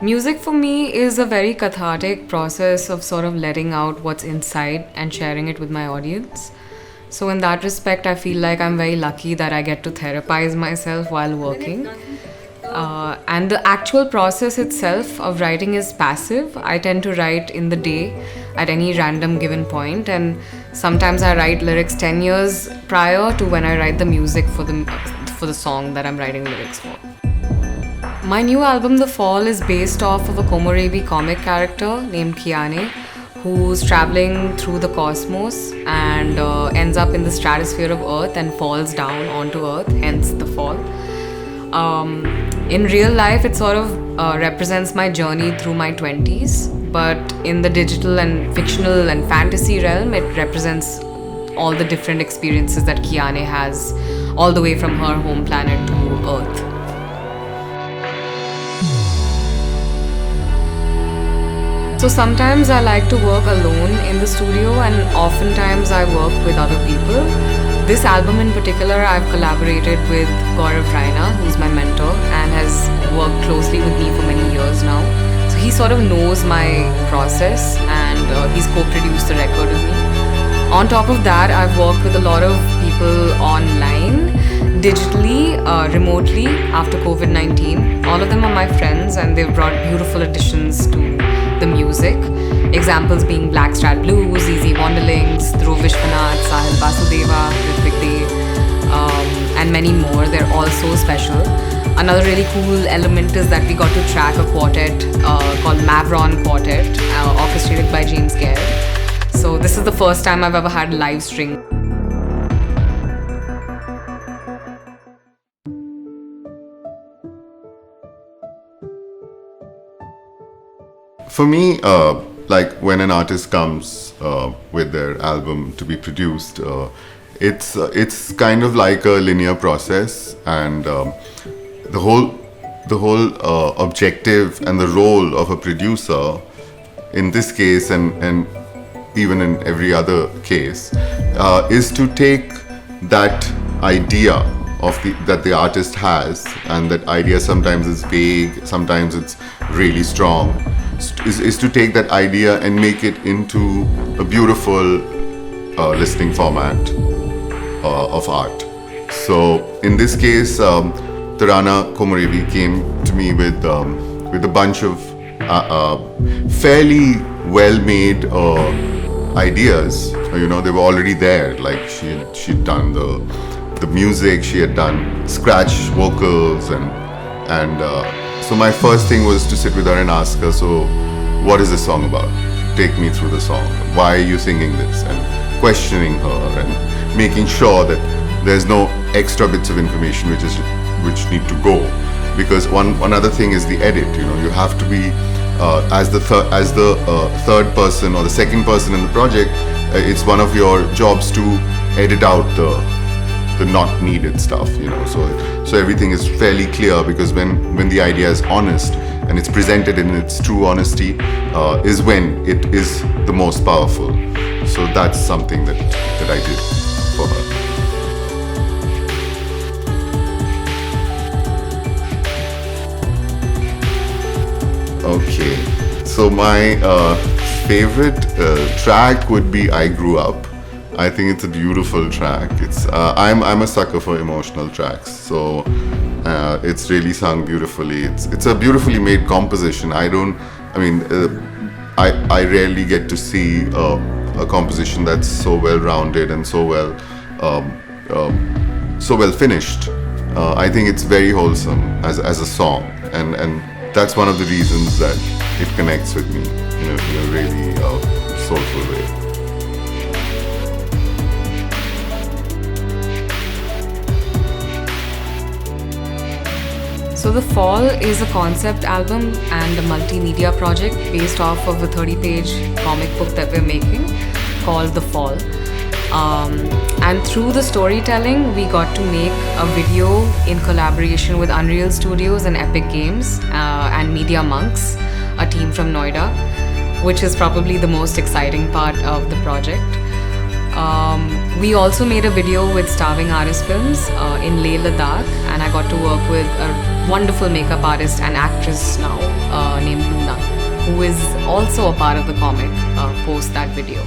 Music for me is a very cathartic process of sort of letting out what's inside and sharing it with my audience. So, in that respect, I feel like I'm very lucky that I get to therapize myself while working. And the actual process itself of writing is passive. I tend to write in the day at any random given point, and sometimes I write lyrics 10 years prior to when I write the music for the song that I'm writing lyrics for. My new album, The Fall, is based off of a Komorebi comic character named Kiane, who's traveling through the cosmos and ends up in the stratosphere of Earth and falls down onto Earth, hence The Fall. In real life, it sort of represents my journey through my 20s, but in the digital and fictional and fantasy realm, it represents all the different experiences that Kiane has, all the way from her home planet to Earth. So sometimes I like to work alone in the studio, and oftentimes I work with other people. This album in particular, I've collaborated with Gaurav Raina, who's my mentor and has worked closely with me for many years now. So he sort of knows my process, and he's co-produced the record with me. On top of that, I've worked with a lot of people online, digitally, remotely after COVID-19. All of them are my friends, and they've brought beautiful additions to the music. Examples being Blackstrat Blues, Easy Wanderlings, Dhruv Vishwanath, Sahil Basudeva, Ritvik Dev, and many more. They're all so special. Another really cool element is that we got to track a quartet called Mavron Quartet, orchestrated by James Gare. So this is the first time I've ever had live string. For me, like when an artist comes with their album to be produced, it's kind of like a linear process, and the whole objective and the role of a producer, in this case and even in every other case, is to take that idea that the artist has, and that idea sometimes is vague, sometimes it's really strong. Is to take that idea and make it into a beautiful listening format of art. So in this case, Tarana Komorebi came to me with a bunch of fairly well-made ideas. You know, they were already there. Like she'd done the music, she had done scratch vocals, and so my first thing was to sit with her and ask her, so what is this song about? Take me through the song. Why are you singing this? And questioning her and making sure that there's no extra bits of information which need to go. Because one other thing is the edit. You know, you have to be as the third person or the second person in the project. It's one of your jobs to edit out the not needed stuff, you know, so everything is fairly clear, because when the idea is honest and it's presented in its true honesty, is when it is the most powerful. So that's something that I did for her. Okay, so my favorite track would be I Grew Up. I think it's a beautiful track. I'm a sucker for emotional tracks, so it's really sung beautifully. It's a beautifully made composition. I rarely get to see a composition that's so well rounded and so well finished. I think it's very wholesome as a song, and that's one of the reasons that it connects with me in a really soulful way. So The Fall is a concept album and a multimedia project based off of a 30-page comic book that we're making called The Fall. And through the storytelling, we got to make a video in collaboration with Unreal Studios and Epic Games and Media Monks, a team from Noida, which is probably the most exciting part of the project. We also made a video with Starving Artist Films in Leh, Ladakh, and I got to work with a wonderful makeup artist and actress now named Luna, who is also a part of the comic post that video.